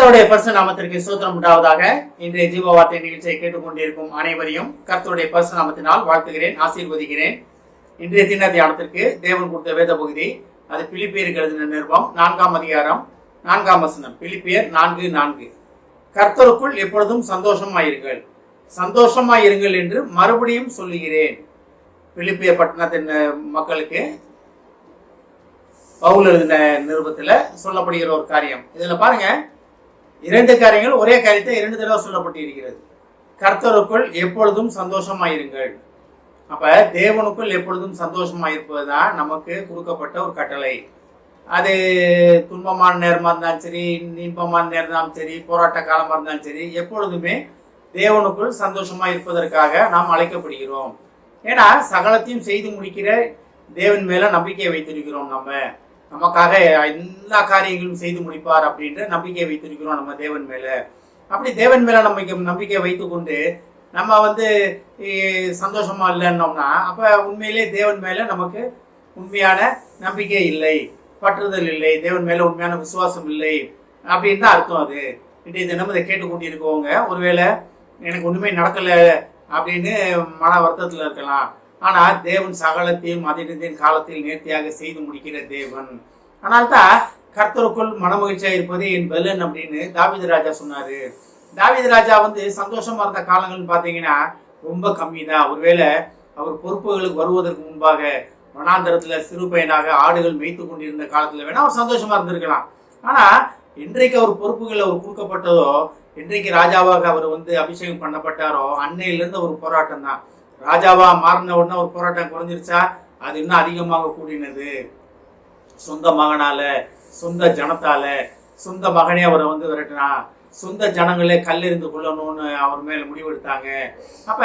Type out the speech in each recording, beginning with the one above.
கர்த்தருடைய பரிசு நாமத்திற்கு ஸ்தோத்திரம் உண்டாவதாக. இன்றைய ஜீவ வார்த்தை நிகழ்ச்சியை கேட்டுக்கொண்டிருக்கும் அனைவரையும் கர்த்தருடைய பரிசு நாமத்தினால் வாழ்த்துகிறேன், ஆசீர்வதிக்கிறேன். இன்றைய தின தியானத்திற்கு தேவன் கொடுத்த வேத பகுதி அது பிலிப்பியருக்கு எழுதின நிருபம் 4ஆம் அதிகாரம் 4ஆம் வசனம். பிலிப்பியர் 4:4. கர்த்தருக்குள் எப்பொழுதும் சந்தோஷமாயிருங்கள், சந்தோஷமாயிருங்கள் என்று மறுபடியும் சொல்லுகிறேன். பிலிப்பிய பட்டணத்தின் மக்களுக்கு பவுல் எழுதின நிருபத்துல சொல்லப்படுகிற ஒரு காரியம். இதுல பாருங்க, 2 காரியங்கள் ஒரே காரியத்தை 2 தடவை சொல்லப்பட்டு இருக்கிறது. கர்த்தருக்குள் எப்பொழுதும் சந்தோஷமாயிருங்கள். அப்ப தேவனுக்குள் எப்பொழுதும் சந்தோஷமாயிருப்பதுதான் நமக்கு கொடுக்கப்பட்ட ஒரு கட்டளை. அது துன்பமான நேரமா இருந்தாலும் சரி, இன்பமான நேரம் இருந்தாலும் சரி, போராட்ட காலமா இருந்தாலும் சரி, எப்பொழுதுமே தேவனுக்குள் சந்தோஷமா இருப்பதற்காக நாம் அழைக்கப்படுகிறோம். ஏன்னா சகலத்தையும் செய்து முடிக்கிற தேவன் மேல நம்பிக்கை வைத்திருக்கிறோம். நமக்காக எல்லா காரியங்களும் செய்து முடிப்பார் அப்படின்ற நம்பிக்கை வைத்திருக்கிறோம் நம்ம தேவன் மேல. அப்படி தேவன் மேல நம்பிக்கை வைத்து கொண்டு நம்ம சந்தோஷமா இல்லைன்னோம்னா அப்ப உண்மையிலே தேவன் மேல நமக்கு உண்மையான நம்பிக்கை இல்லை, பற்றுதல் இல்லை, தேவன் மேல உண்மையான விசுவாசம் இல்லை அப்படின்னு தான் அர்த்தம். அது இன்றைய தினம் இதை கேட்டுக்கொண்டு இருக்கவங்க ஒருவேளை எனக்கு ஒண்ணுமே நடக்கல அப்படின்னு மன வருத்தத்துல இருக்கலாம். ஆனா தேவன் சகலத்தையும் அதிர்ந்தின் காலத்தில் நேர்த்தியாக செய்து முடிக்கிற தேவன். ஆனால்தான் கர்த்தருக்குள் மனமகிழ்ச்சியா இருப்பது என் பலன் அப்படின்னு தாவீது ராஜா சொன்னாரு. தாவீது ராஜா சந்தோஷமா இருந்த காலங்கள்னு பாத்தீங்கன்னா ரொம்ப கம்மி தான். ஒருவேளை அவர் பொறுப்புகளுக்கு வருவதற்கு முன்பாக வனாந்தரத்துல சிறு பையனாக ஆடுகள் மேய்த்து கொண்டிருந்த காலத்துல வேணா அவர் சந்தோஷமா இருந்திருக்கலாம். ஆனா இன்றைக்கு அவர் பொறுப்புகள் அவர் கொடுக்கப்பட்டதோ, இன்றைக்கு ராஜாவாக அவர் அபிஷேகம் பண்ணப்பட்டாரோ, அன்னையிலிருந்து ஒரு போராட்டம் தான். ராஜாவா மாறின உடனே ஒரு போராட்டம் குறைஞ்சிருச்சா? அது இன்னும் அதிகமாக கூடினது. சொந்த மகனால, சொந்த ஜனத்தால, சொந்த மகனே அவரை விரட்டினா, சொந்த ஜனங்களே கல்லெறிந்து கொள்ளணும்னு அவர் மேல முடிவெடுத்தாங்க. அப்ப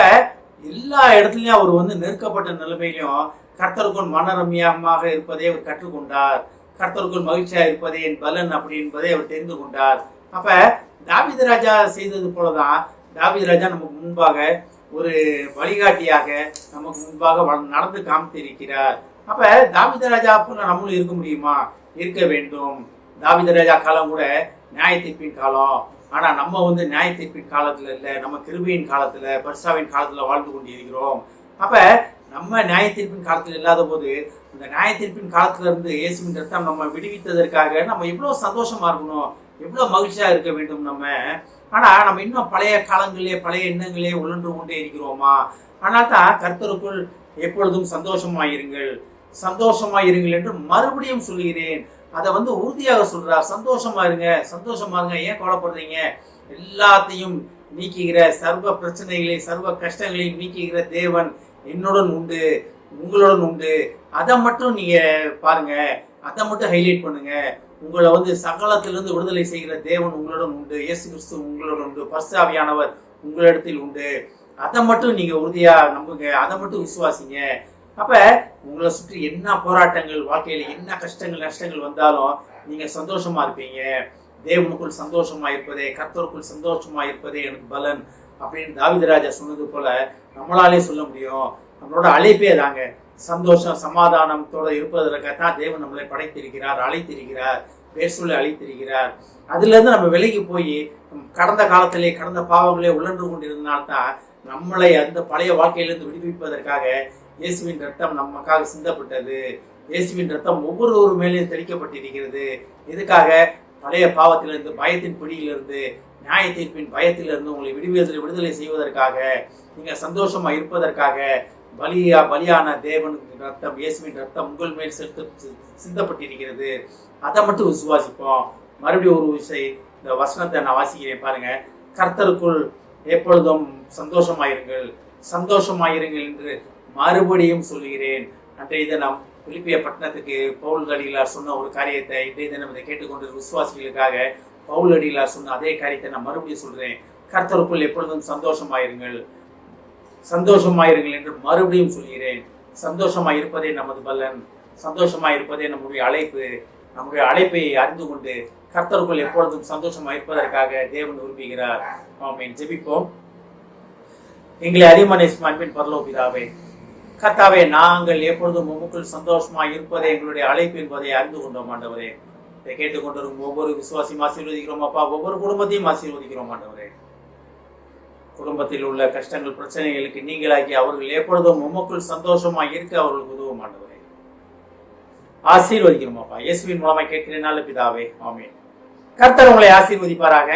எல்லா இடத்துலயும் அவர் நெருக்கப்பட்ட நிலைமையிலும் கர்த்தருக்குள் மனரம்யமாக இருப்பதை அவர் கற்றுக்கொண்டார். கர்த்தருக்குள் மகிழ்ச்சியா இருப்பதே என் பலன் அப்படி என்பதை அவர் தெரிந்து கொண்டார். அப்ப தாவீது ராஜா செய்தது போலதான் தாவீது ராஜா நமக்கு முன்பாக ஒரு வழிகாட்டியாக நமக்கு முன்பாக நடந்து காமித்திருக்கிறார். அப்ப தாவீது ராஜா போல நம்மளும் இருக்க முடியுமா? இருக்க வேண்டும். தாவீது ராஜா காலம் கூட நியாய தீர்ப்பின் காலம். ஆனா நம்ம நியாய தீர்ப்பின் காலத்துல இல்ல, நம்ம கிருபையின் காலத்துல, பரிசாவின் காலத்துல வாழ்ந்து கொண்டிருக்கிறோம். அப்ப நம்ம நியாய தீர்ப்பின் காலத்துல இல்லாத போது இந்த நியாய தீர்ப்பின் காலத்துல இருந்து இயேசுவின் ரத்தம் நம்ம விடுவித்ததற்காக நம்ம எவ்வளவு சந்தோஷமா இருக்கணும், எவ்வளவு மகிழ்ச்சியா இருக்க வேண்டும் நம்ம. ஆனா நம்ம இன்னும் பழைய காலங்களே, பழைய எண்ணங்களே உழன்று கொண்டே இருக்கிறோமா? ஆனால் தான் கர்த்தருக்குள் எப்பொழுதும் சந்தோஷமாயிருங்கள், சந்தோஷமாயிருங்கள் என்று மறுபடியும் சொல்கிறேன். அதை உறுதியாக சொல்றார். சந்தோஷமா இருங்க, சந்தோஷமா இருங்க. ஏன் கவலைப்படுறீங்க? எல்லாத்தையும் நீக்குகிற, சர்வ பிரச்சனைகளை, சர்வ கஷ்டங்களையும் நீக்குகிற தேவன் என்னுடன் உண்டு, உங்களுடன் உண்டு. அதை மட்டும் நீங்க பாருங்க, அதை மட்டும் ஹைலைட் பண்ணுங்க. உங்களை சகலத்திலிருந்து விடுதலை செய்கிற தேவன் உங்களுடன் உண்டு, இயேசு கிறிஸ்து உங்களுடன் உண்டு, பரிசுத்த ஆவியானவர் உங்களிடத்தில் உண்டு. அதை மட்டும் நீங்க உறுதியா நம்புங்க, அதை மட்டும் விசுவாசிங்க. அப்ப உங்களை சுற்றி என்ன போராட்டங்கள், வாழ்க்கையில என்ன கஷ்டங்கள் நஷ்டங்கள் வந்தாலும் நீங்க சந்தோஷமா இருப்பீங்க. தேவனுக்குள் சந்தோஷமா இருப்பதே, கர்த்தருக்குள் சந்தோஷமா இருப்பதே எனக்கு பலன் அப்படின்னு தாவீது ராஜா சொன்னது போல நம்மளாலே சொல்ல முடியும். நம்மளோட அழைப்பே தாங்க சந்தோஷம், சமாதானத்தோட இருப்பதற்காகத்தான் தேவன் நம்மளை படைத்திருக்கிறார், அழைத்திருக்கிறார், பேர் சொல்லி அழைத்திருக்கிறார். அதுல இருந்து நம்ம விலகி போய் கடந்த காலத்திலே, கடந்த பாவங்களே உழன்று கொண்டிருந்தனால்தான் நம்மளை அந்த பழைய வாழ்க்கையிலிருந்து விடுவிப்பதற்காக இயேசுவின் ரத்தம் நமக்காக சிந்தப்பட்டது. இயேசுவின் ரத்தம் ஒவ்வொரு மேலேயும் தெளிக்கப்பட்டிருக்கிறது. எதுக்காக? பழைய பாவத்திலிருந்து, பயத்தின் பிடியிலிருந்து, நியாய தீர்ப்பின் பயத்திலிருந்து உங்களை விடுதலை செய்வதற்காக, நீங்க சந்தோஷமா இருப்பதற்காக பலியான தேவனுக்கு ரத்தம், இயேசுவின் ரத்தம் உங்கள் மேல் சிந்தப்பட்டிருக்கிறது. அதை மட்டும் விசுவாசிப்போம். மறுபடியும் ஒரு விஷயம், இந்த வசனத்தை நான் வாசிக்கிறேன் பாருங்க. கர்த்தருக்குள் எப்பொழுதும் சந்தோஷமாயிருங்கள், சந்தோஷமாயிருங்கள் என்று மறுபடியும் சொல்லுகிறேன். அன்றைய தினம் பிலிப்பிய பட்டணத்துக்கு பவுல் அடிகளார் சொன்ன ஒரு காரியத்தை இன்றைய தினம் இதை கேட்டுக்கொண்டு விசுவாசிகளுக்காக பவுல் அடிகளார் சொன்ன அதே காரியத்தை நான் மறுபடியும் சொல்றேன். கர்த்தருக்குள் எப்பொழுதும் சந்தோஷமாயிருங்கள், சந்தோஷமாயிருங்கள் என்று மறுபடியும் சொல்கிறேன். சந்தோஷமா இருப்பதே நமது பலன், சந்தோஷமா இருப்பதே நம்முடைய அழைப்பு. நம்முடைய அழைப்பை அறிந்து கொண்டு கர்த்தருக்குள் எப்பொழுதும் சந்தோஷமா இருப்பதற்காக தேவன் விரும்புகிறார். ஆமென். ஜெபிப்போம். எங்களை அதிகமான அன்பின் பரலோக பிதாவே, கர்த்தாவே, நாங்கள் எப்பொழுதும் உமக்குள் சந்தோஷமா இருப்பதே எங்களுடைய அழைப்பு என்பதை அறிந்து கொண்டோம். ஆண்டவரே, இதை கேட்டுக்கொண்டிருக்கும் ஒவ்வொரு விசுவாசியும் ஆசீர்வதிக்கிறோம் அப்பா. ஒவ்வொரு குடும்பத்தையும் ஆசீர்வதிக்கிறோம் ஆண்டவரே. குடும்பத்தில் உள்ள கஷ்டங்கள் பிரச்சனைகளுக்கு நீங்களாக்கி அவர்கள் எப்பொழுதும் உமக்குள் சந்தோஷமாக இருக்க அவர்களுக்கு உதவும் ஆண்டவரே. ஆசீர்வதிக்கிறோம் அப்பா. இயேசுவின் மூலமாக கேட்கிறேன் நல்ல பிதாவே, ஆமென். கர்த்தர் உங்களை ஆசீர்வதிப்பாராக.